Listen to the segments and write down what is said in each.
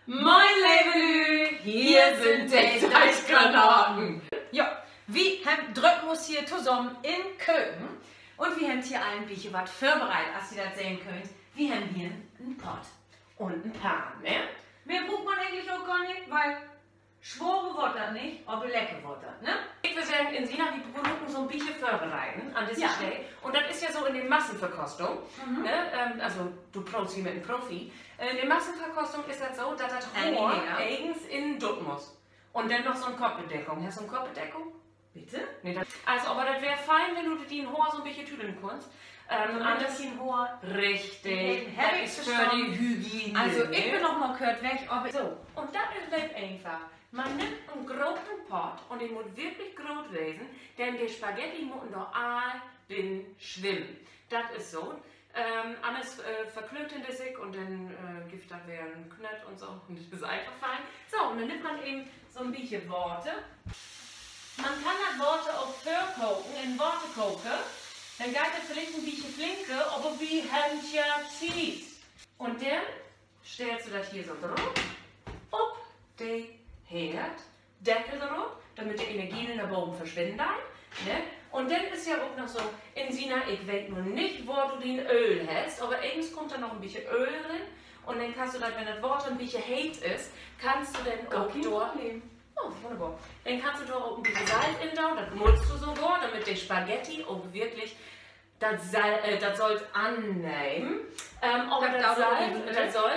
Moin Levelü, hier sind die Zeitgranaten. Ja, wir drücken uns hier zusammen in Köken und wir haben hier ein bisschen was vorbereitet, als ihr das sehen könnt. Wir haben hier einen Pott und einen Pan, ne? Mehr braucht man eigentlich auch gar nicht, weil schwore wird das nicht, aber lecker wird das, ne? Ich würde sagen, in Sina die Produkte so ein bisschen vorbereiten an dieser Stelle. Und das ist ja so in der Massenverkostung. Ne? Also du brauchst hier mit einem Profi. In der Massenverkostung ist das so, dass das Rohr eigens in Dutt muss. Und dann noch so eine Kopfbedeckung. Hast du eine Kopfbedeckung? Bitte? Nee, also, aber das wäre fein, wenn du den Rohr so ein bisschen tüdeln kannst. Anders hin Rohr. Richtig. Das ist für die Hygiene. Also ich bin noch mal gehört weg, aber so. Und das ist halt einfach. Man nimmt einen großen Pot und den muss wirklich groß werden, denn die Spaghetti müssen doch all bin schwimmen. Das ist so. Alles verklöten sich und dann gibt das wieder ein Knött und so. Und das ist einfach fein. So, und dann nimmt man eben so ein bisschen Worte. Man kann das Worte auch vorkochen, in Wortekocher. Dann geht das vielleicht ein bisschen flinker, aber wie Händchen zieht. Und dann stellst du das hier so drauf. Auf die Herd, Deckel drauf, damit die Energie in der Boden verschwindet. Ne? Und dann ist ja auch noch so, in Sina, ich weiß nur nicht, wo du den Öl hast, aber eigens kommt da noch ein bisschen Öl drin. Und dann kannst du dann, wenn das Wort ein bisschen heiß ist, kannst du dann auch dort nehmen. Oh, wunderbar. Dann kannst du dort auch ein bisschen Salz in da, das nutzt du sogar, damit die Spaghetti auch wirklich das soll annehmen. Aber das soll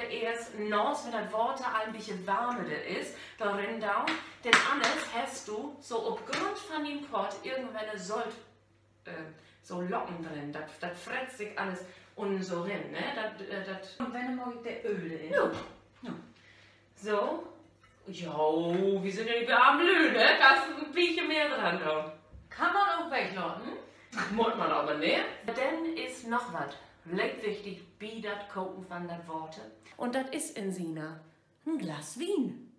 erst nass, wenn das Wasser ein bisschen warmer ist, darin da. Denn anders hast du so aufgrund von dem Pot irgendwann so Locken drin. Das fretzt sich alles unten so rein. Ne? Und wenn du der Öl in. Ja. So. Jo, wir sind ja nicht am Löhne, ne? Da ist ein bisschen mehr dran. Da. Kann man auch wegladen? Muss man aber nicht. Dann ist noch was wichtig, wie das Kochen von den Worten. Und das ist in Sina ein Glas Wein.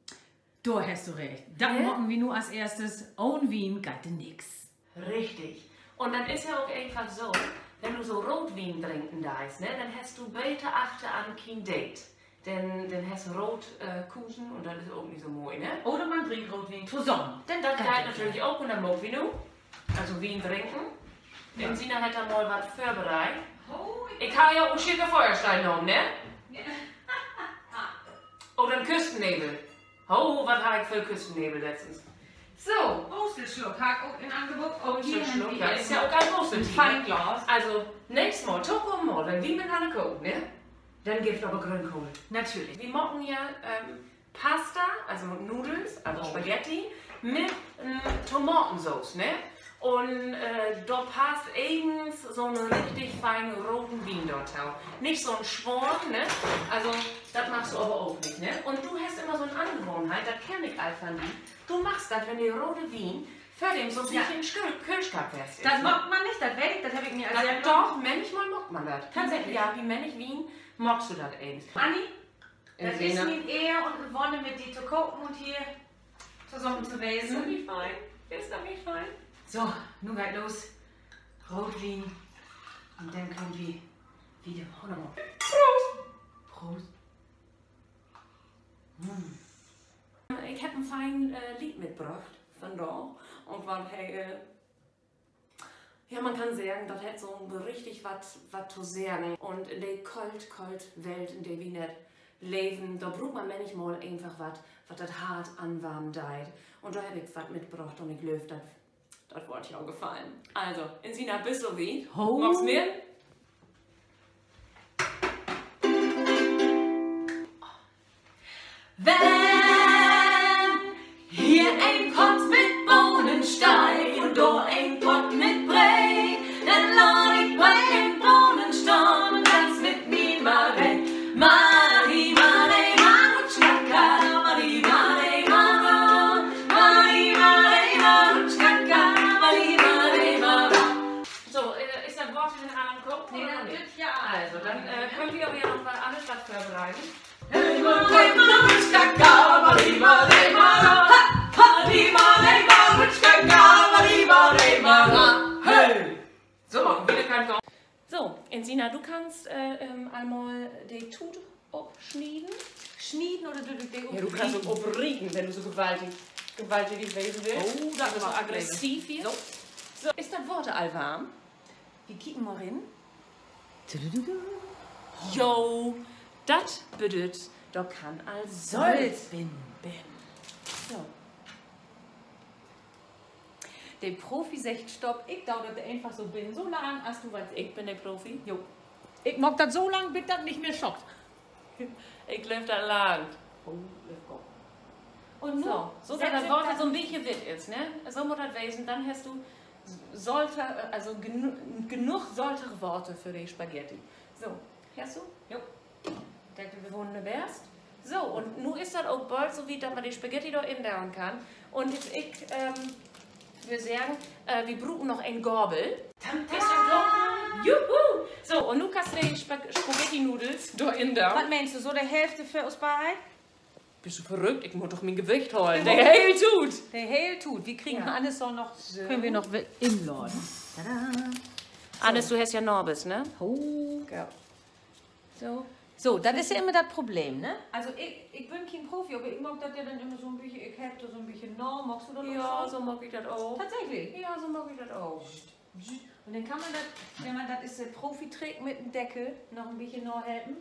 Du hast du recht. Dann machen wir nur als erstes ohne Wein geht nix. Richtig. Und dann ist ja auch einfach so, wenn du so Rotwein trinken darfst, ne, dann hast du bitte achte an kein Date. Denn hast du Rotkuchen und das ist auch nicht so mooi, ne? Oder man trinkt Rotwein zusammen. Denn das geht natürlich auch und dann machen wir nur. Also Wein trinken. In Sina hat er mal was vorbereitet. Ich habe ja auch schicke Feuerstein noch, ne? Oder ein Küstennebel. Oh, was habe ich für Küstennebel letztens? So. Brustelschluck, hack auch in Angebot. Brustelschluck, ja, ist ja auch ganz Brustelschluck. Feinglas. Also, nächstes Mal, Toko mal, wenn wir miteinander kochen, ne? Dann gibt es aber Grünkohl. Natürlich. Wir machen ja Pasta, also Nudeln, also Spaghetti, mit Tomatensauce, ne? Und da passt eigens so einen richtig feinen roten Wein dort auch. Nicht so ein Schwarm, ne? Also, das machst du aber auch nicht, ne? Und du hast immer so eine Angewohnheit, das kenne ich einfach nicht. Du machst das, wenn die rote Wein für den so ein bisschen Kühlschrank fest ist. Das mag man nicht, das habe ich mir also doch, manchmal mag man das. Tatsächlich, ja, wie männlich Wein magst du das eigens. Anni, das ist mir eher und eine Wonne mit dir zu kochen und hier zusammen zu wesen. Ist das nicht fein? Ist das nicht fein? So, nun geht los. Rotwein. Und dann können wir wieder. Prost! Prost. Ich habe ein feines Lied mitgebracht von da. Und weil ja, man kann sagen, das hat so richtig was zu sagen. Und in der kalt Welt, in der wir nicht leben, da braucht man manchmal einfach was das hart anwarmen deit. Und da habe ich was mitgebracht und ich glaube, das wollte ich auch gefallen. Also, in Sina bist du wie? Magst du mehr? Wenn hier ein Pott mit Bohnen steigt und da ein Pott mit Brei, dann lad ich bei den Bohnenstamm und tanz mit mir mal weg. Mari, Mari, Marutschkaka, Mari, Mari, Mara, Mari, Mari, Marutschkaka, Mari, Mari, Mara. So, ist das Wort in den anderen Kopf? Nee, dann wird ja. Also, dann können wir aber ja noch mal alles was vorbereiten. Hey, Marutschkaka, Mari, Mari, Mara, Mari, Mari, Marutschkaka, Mari, Mari, Mara. Hey! So, wieder kein Kopf. So, Ensina, du kannst einmal die Tut abschneiden. Schneiden oder du dich Ja, du kannst auch abriegen, wenn du so gewaltig gewesen willst. Oh, das ist so aggressiv hier. So. So, ist das Wort allwarm? Wir kicken mal rein. Jo, das bedeutet, da kann als Salz bin. So. Der Profi sagt Stopp. Ich dauerte einfach so bin. So lang, als du weißt. Ich bin der Profi. Jo. Ich mag das so lang, bis das nicht mehr schockt. Ich glaube, das lang. Oh, und So dass das Wort so ein bisschen wit ist, ne? So muss das wesen, dann hast du genug solche Worte für die Spaghetti. So, hast du? Jo. Wunderbar. So, und nun ist das auch bald so wie, dass man die Spaghetti da indauen kann. Und ich würde sagen, wir brauchen noch ein Gabel. Juhu! So, und nun kannst du die Spaghetti-Nudels da indauen. Was meinst du, so der Hälfte für uns bei? Bist du verrückt? Ich muss doch mein Gewicht holen. Der Heil tut! Der Heil tut. Wir kriegen Ja. alles so noch, können wir noch inladen. Hannes, du hast ja Norbis, ne? Oh. Ja. So. So, das ist ja immer das Problem, ne? Also ich bin kein Profi, aber ich mag das ja dann immer so ein bisschen, ich hätte so ein bisschen Norm, magst du das Ja, auch so? so mag ich das auch. Tatsächlich. Ja, so mag ich das auch. Und dann kann man das, wenn man das ist der Profi-Trick mit dem Deckel, noch ein bisschen noch halten.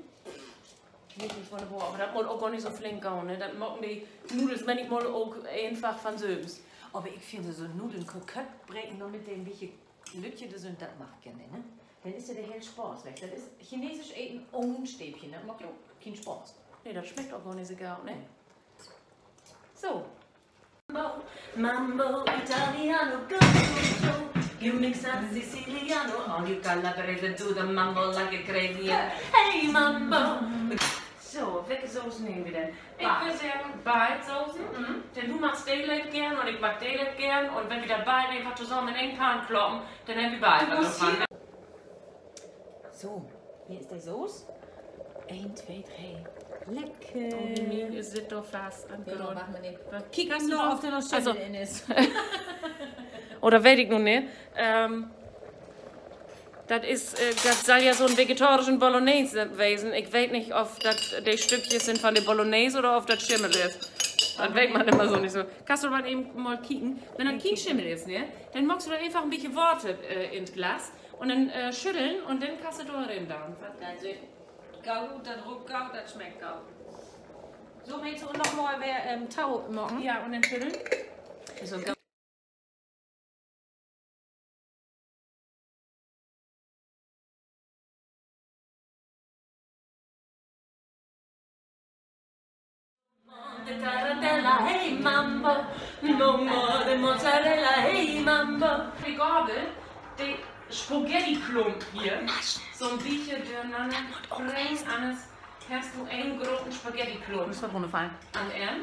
Wirklich wunderbar, aber das muss auch gar nicht so flink gehen, ne? Das machen die Nudels manchmal auch einfach von selbst. Aber ich finde so Nudeln kokett brechen noch mit dem bisschen Lütchen, das sind, das macht gerne, ne? Dann ist ja der hell Spaß weg. Das ist chinesisch Eten ohne Stäbchen, ne? Macht ja keinen Spaß. Nee, das schmeckt auch gar nicht so gar, ne? So. Mambo Italiano, go, go, go. You mix up Siciliano, all you calabrese do the mambo like a crazy. Hey, Mambo. So, welche Soße nehmen wir denn? Ich würde sagen, beide Soßen. Denn du machst Daylight gern und ich mag Daylight gern. Und wenn wir da beide einfach zusammen in einen Pan kloppen, dann nehmen wir beide was davon. So, hier ist der Soße. 1, 2, 3. Lecker. Oh, wie mean ist das doch fast. Ja, machen wir nicht. Kick Kannst du noch, ob der noch Schimmel Also- drin ist. Oder weiß ich noch nicht. Das soll ja so ein vegetarischen Bolognese wesen. Ich weiß nicht, ob das die Stückchen sind von der Bolognese oder ob das Schimmel ist. Das weiß man immer so nicht so. Kannst du mal eben mal kicken? Wenn das kein Schimmel ist, ne, dann machst du da einfach ein bisschen Worte ins Glas und dann schütteln und dann kannst du da rein. Also, Gau, das ruckt Gau, das schmeckt Gau. So, willst du noch mal Tau machen? Ja, und dann schütteln. So, The tarantella, hey, Mambo. No more the mozzarella, hey, Mambo. die Gabel, die Spaghetti-Klump hier, so ein bisschen durcheinander bringen, Hannes, hast du einen großen Spaghetti-Klump Das war runterfallen. an Ehren.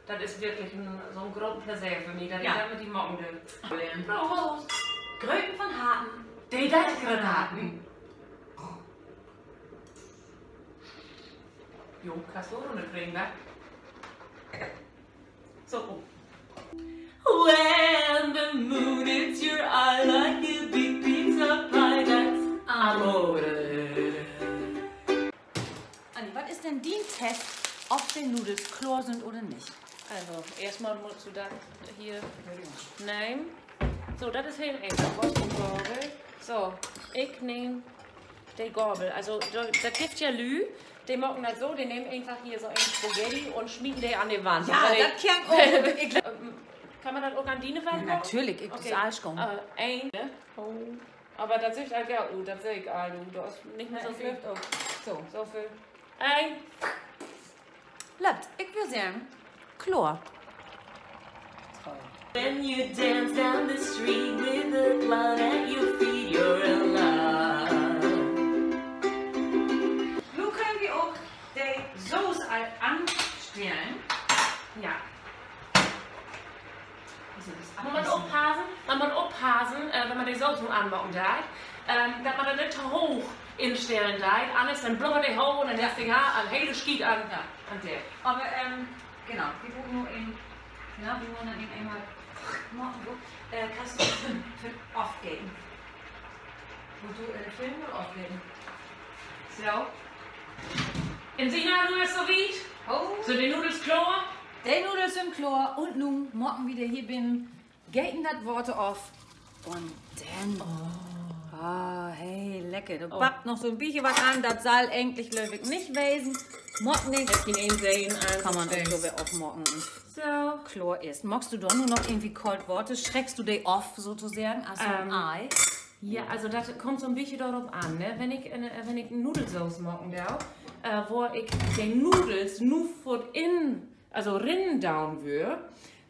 Das ist wirklich so ein großes Plaisir für mich, dass Ja. ich damit die Mocken will. Prost. Gröten von Harten. Die Granaten. Jo, kannst du auch noch kriegen, wa? So, oh. When the moon hits your eye like a big pizza pie, that's amore. Anni, was ist denn dein Test, ob die Nudels klar sind oder nicht? Also, erstmal musst du das hier nehmen. So, das ist heel einfach. Was ist die Gabel? So, ich nehme die Gabel. Also, das gibt ja Lü. Die machen das so, die nehmen einfach hier so ein Spaghetti und schmieden die an die Wand. Ja, Und das kann auch. kann man das auch an die Wand machen? Natürlich, ich Okay. das schon. Ein. Oh. Aber das sieht halt ja, das sehe ich all, du hast nicht mehr so viel. So. So viel. Ein. Bleibt, ich würde sagen, Chlor. When you dance down the street with a cloud at your feet, you're alive. Nun können wir auch die Soße anstellen. Ja. Man Man muss aufpassen, wenn man die Soße anmachen darf, dass man da nicht zu hoch instellen darf. Anders dann blubbert die hoch und dann lässt die Haar ein hele Stieg an. Ja. An der. Aber genau, wir wollen nur in, ja, wir wollen dann eben einmal machen, so, kannst du für oft geben. Wo du Film oder oft geben? So. Insina, du bist so weit? Oh. So die Nudels klar? Die Nudels im Chlor und nun morgen wieder hier bin, gehen das Worte auf und dann. Ah, hey, lecker. Du pappt noch so ein bisschen was an, das soll eigentlich löwig nicht wesen. Morgen nicht. Ich kann ihn sehen. Kann man auch so aufmorgen. So. Chlor ist. Magst du doch nur noch irgendwie kalt Worte? Schreckst du die off sozusagen? Also ein Ei? Ja, also das kommt so ein bisschen darauf an, ne? Wenn ich Nudelsauce machen darf, wo ich die Nudels nur von innen, also rinnen down würde,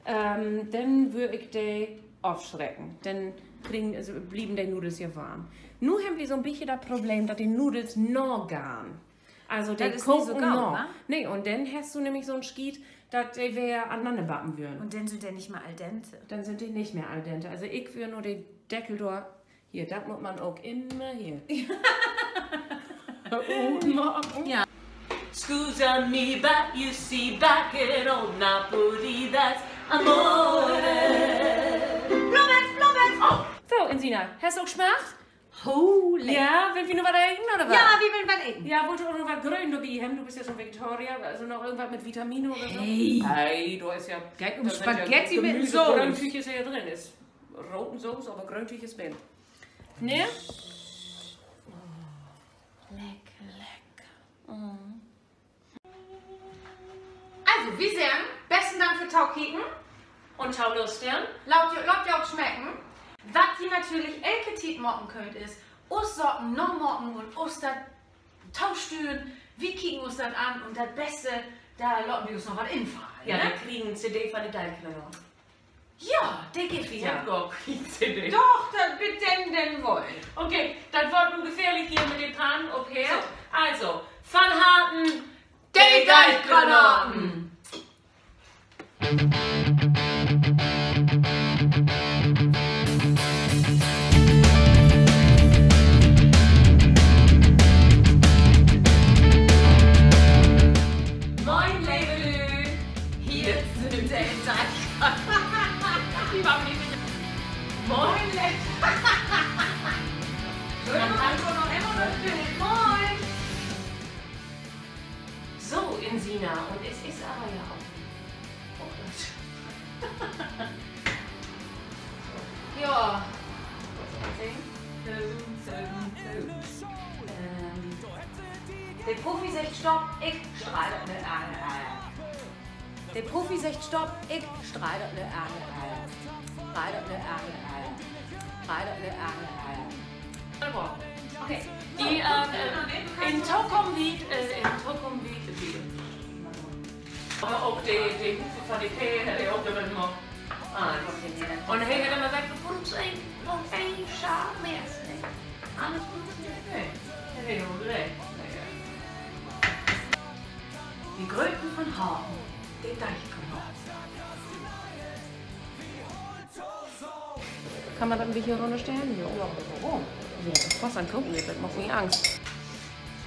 dann würde ich die aufschrecken. Dann blieben die Nudels hier warm. Nur haben wir so ein bisschen das Problem, dass die Nudels noch garen. Also die Das ist nicht so kochen gau, noch. wa? Nee, und dann hast du nämlich so ein Schied, dass die wir aneinander bappen würden. Und dann sind die nicht mal al dente. Dann sind die nicht mehr al dente. Also ich würde nur den Deckel dort. Hier, das muss man auch immer hier. Ja. Scusa me, but you see, back in old Napoli, that's amore. Blommet! Oh, so, Insina, hast du auch geschmeckt? Holy. Ja, willst du noch was essen oder was? Ja, wie will man essen? Ja, wollt ihr auch noch was grün dabei haben? Du bist ja schon Vegetarier, also noch irgendwas mit Vitamine oder so? Hey. Hey, du hast ja... Geht um da sind Spaghetti ja mit Gemüse, Soße. Grüntüch ist ja drin. Ist roten Soße, aber Grüntüch ist drin. Ne? Also, wie sehr? Besten Dank für Taukiken. Und Taulustern? Laut dir auch schmecken. Was ihr natürlich Elketit machen könnt, ist Ostsorten noch machen und Oster Taustühlen. Wir kicken uns das an und das Beste, da lassen wir uns noch was infallen. Ja, ne? wir kriegen eine CD von den Teilkleiner. Ja, der geht Ich wieder. hab gar keine CD. Doch, das bitte denn wollen. Okay, das wird nun gefährlich hier mit den Pannen, okay? Also, Van Harten, Die Geistgranaten. Moin, Labelü! Hier sind die Die war mir nicht. Moin, Labelü! Moin! So, Insina, und es ist aber ja auch. Ja. Der Profi sagt Stopp, ich strahle nicht an. Der Profi sagt Stopp, ich strahle nicht an. Strahle nicht an. Strahle nicht an. Okay. Die, in Tokomlied, aber auch die Hufe von der Tee hätte ich auch damit noch. Und er hätte immer gesagt, du kommst ein Schaf mehr. Alles funktioniert. Nee, Die Gröten von Hagen, den Deichkanal. kann man dann wie hier runterstellen? Ja, warum? Was dann gucken wir, das macht mir Angst.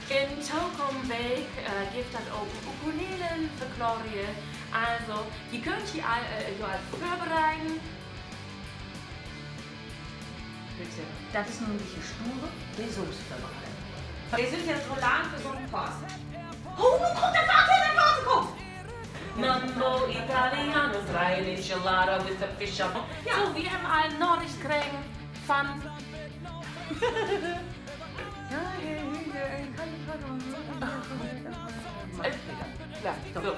In Tokomweg gibt es auch Ukulelen für Chlorie. Also, die könnt ihr alle vorbereiten. Das ist nun die Sture, die Soße vorbereitet. Wir sind jetzt so lang für so einen Post. Oh, nun kommt der Warte kommt! Mambo Italiano, Israeli Enchilada with the fish up. Ja, so, wir haben alle Nordisch kriegen von... Ja, so.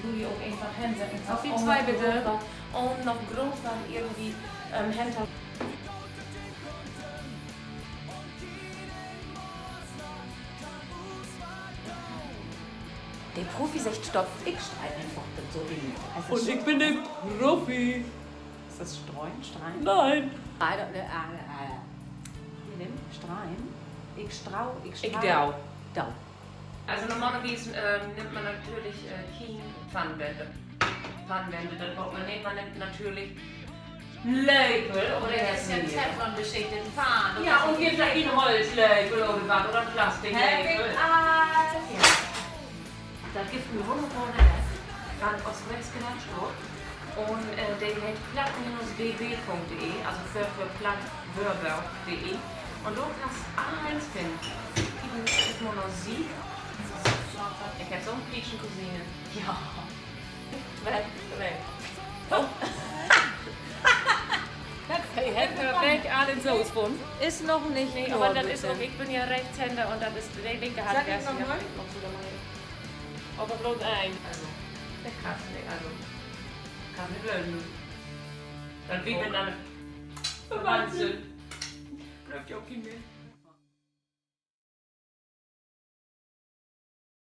Die auch einfach hinsetzen. Auf die zwei bitte. Und noch groß dann irgendwie hinter. Der Profi sagt Stopp, ich streite einfach so wenig. Und ich bin der Profi. Ist das Streuen? Streuen? Nein. Wie nimm? Streuen? Ich strau. Ich dau. Dau. Also normalerweise nimmt man natürlich keine Pfannenwände. Das braucht man nicht. Man nimmt natürlich ein Label oder Das ist ein Teflon beschichteten Pfann. ja, und gibt da ein Holzlabel oder was oder ein Plastiklabel. Ja. Da gibt es eine wunderbare Van aus Rex gedacht. Und der hat platt-bb.de, also für plattwörber.de. Und dort kannst du alles finden. Ich habe noch Musik. Ich habe so eine Pietschen Cousine. Ja. Weg. Oh. Ich habe weg alle so von. Ist noch nicht. Nee, aber das ist auch, ich bin ja Rechtshänder und das ist der linke Hand. Sag ich noch mal? Aber bloß ein. Also, der kann nicht, also. Kann nicht lösen. Dann wie wenn dann. Wahnsinn. Bleibt ja auch nicht mehr.